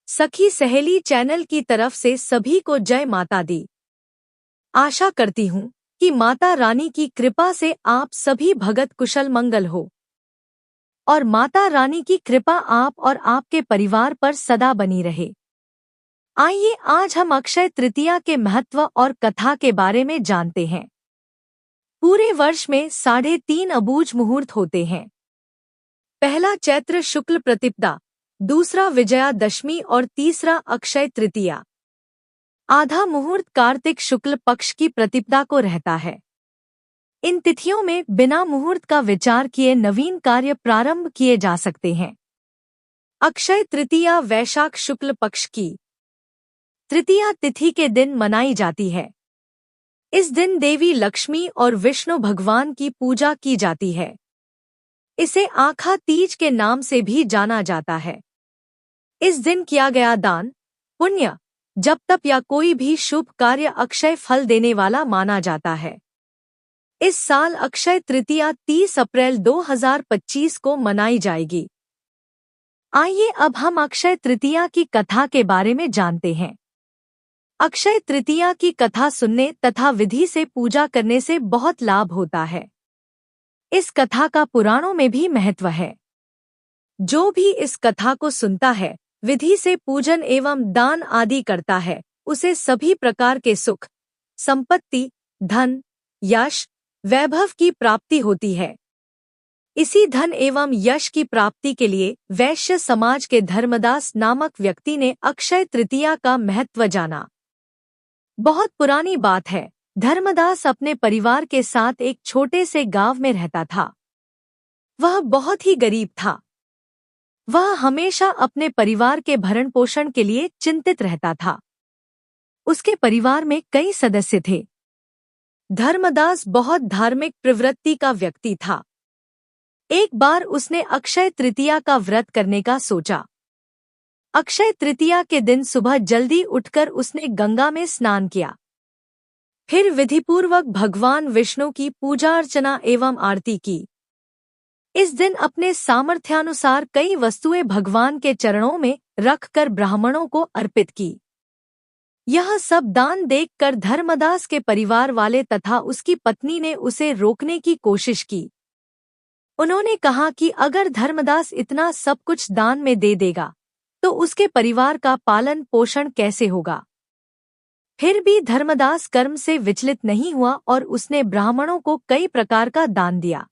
सखी सहेली चैनल की तरफ से सभी को जय माता दी। आशा करती हूँ कि माता रानी की कृपा से आप सभी भगत कुशल मंगल हो और माता रानी की कृपा आप और आपके परिवार पर सदा बनी रहे। आइए आज हम अक्षय तृतीया के महत्व और कथा के बारे में जानते हैं। पूरे वर्ष में 3.5 अबूझ मुहूर्त होते हैं। पहला चैत्र शुक्ल प्रतिपदा, दूसरा विजयादशमी और तीसरा अक्षय तृतीया। आधा मुहूर्त कार्तिक शुक्ल पक्ष की प्रतिपदा को रहता है। इन तिथियों में बिना मुहूर्त का विचार किए नवीन कार्य प्रारंभ किए जा सकते हैं। अक्षय तृतीया वैशाख शुक्ल पक्ष की तृतीया तिथि के दिन मनाई जाती है। इस दिन देवी लक्ष्मी और विष्णु भगवान की पूजा की जाती है। इसे आखा तीज के नाम से भी जाना जाता है। इस दिन किया गया दान, पुण्य, जप तप या कोई भी शुभ कार्य अक्षय फल देने वाला माना जाता है। इस साल अक्षय तृतीया 30 अप्रैल 2025 को मनाई जाएगी। आइए अब हम अक्षय तृतीया की कथा के बारे में जानते हैं। अक्षय तृतीया की कथा सुनने तथा विधि से पूजा करने से बहुत लाभ होता है। इस कथा का पुराणों में भी महत्व है। जो भी इस कथा को सुनता है, विधि से पूजन एवं दान आदि करता है, उसे सभी प्रकार के सुख, संपत्ति, धन, यश, वैभव की प्राप्ति होती है। इसी धन एवं यश की प्राप्ति के लिए वैश्य समाज के धर्मदास नामक व्यक्ति ने अक्षय तृतीया का महत्व जाना। बहुत पुरानी बात है। धर्मदास अपने परिवार के साथ एक छोटे से गांव में रहता था। वह बहुत ही गरीब था। वह हमेशा अपने परिवार के भरण पोषण के लिए चिंतित रहता था। उसके परिवार में कई सदस्य थे। धर्मदास बहुत धार्मिक प्रवृत्ति का व्यक्ति था। एक बार उसने अक्षय तृतीया का व्रत करने का सोचा। अक्षय तृतीया के दिन सुबह जल्दी उठकर उसने गंगा में स्नान किया। फिर विधिपूर्वक भगवान विष्णु की पूजा अर्चना एवं आरती की। इस दिन अपने सामर्थ्यानुसार कई वस्तुएं भगवान के चरणों में रखकर ब्राह्मणों को अर्पित की। यह सब दान देखकर धर्मदास के परिवार वाले तथा उसकी पत्नी ने उसे रोकने की कोशिश की। उन्होंने कहा कि अगर धर्मदास इतना सब कुछ दान में दे देगा तो उसके परिवार का पालन पोषण कैसे होगा। फिर भी धर्मदास कर्म से विचलित नहीं हुआ और उसने ब्राह्मणों को कई प्रकार का दान दिया।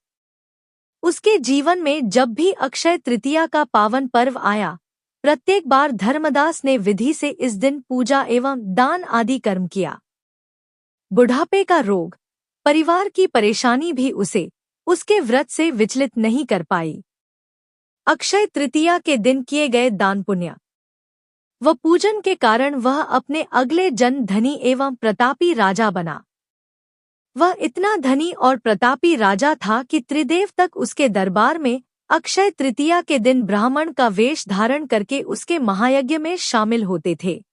उसके जीवन में जब भी अक्षय तृतीया का पावन पर्व आया, प्रत्येक बार धर्मदास ने विधि से इस दिन पूजा एवं दान आदि कर्म किया। बुढ़ापे का रोग, परिवार की परेशानी भी उसे उसके व्रत से विचलित नहीं कर पाई। अक्षय तृतीया के दिन किए गए दान पुण्य व पूजन के कारण वह अपने अगले जन्म धनी एवं प्रतापी राजा बना। वह इतना धनी और प्रतापी राजा था कि त्रिदेव तक उसके दरबार में अक्षय तृतीया के दिन ब्राह्मण का वेश धारण करके उसके महायज्ञ में शामिल होते थे।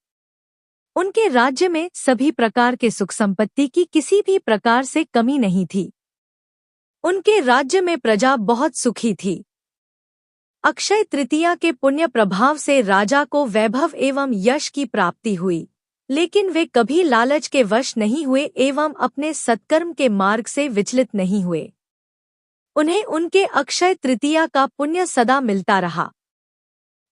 उनके राज्य में सभी प्रकार के सुख संपत्ति की किसी भी प्रकार से कमी नहीं थी। उनके राज्य में प्रजा बहुत सुखी थी। अक्षय तृतीया के पुण्य प्रभाव से राजा को वैभव एवं यश की प्राप्ति हुई, लेकिन वे कभी लालच के वश नहीं हुए एवं अपने सत्कर्म के मार्ग से विचलित नहीं हुए। उन्हें उनके अक्षय तृतीया का पुण्य सदा मिलता रहा।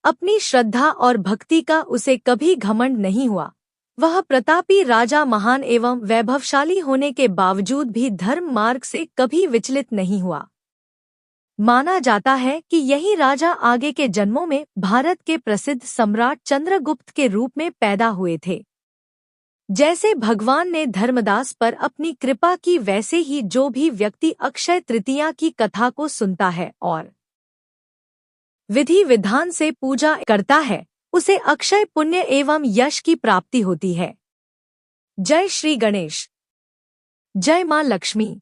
अपनी श्रद्धा और भक्ति का उसे कभी घमंड नहीं हुआ। वह प्रतापी राजा महान एवं वैभवशाली होने के बावजूद भी धर्म मार्ग से कभी विचलित नहीं हुआ। माना जाता है कि यही राजा आगे के जन्मों में भारत के प्रसिद्ध सम्राट चंद्रगुप्त के रूप में पैदा हुए थे। जैसे भगवान ने धर्मदास पर अपनी कृपा की, वैसे ही जो भी व्यक्ति अक्षय तृतीया की कथा को सुनता है और विधि विधान से पूजा करता है, उसे अक्षय पुण्य एवं यश की प्राप्ति होती है। जय श्री गणेश। जय मां लक्ष्मी।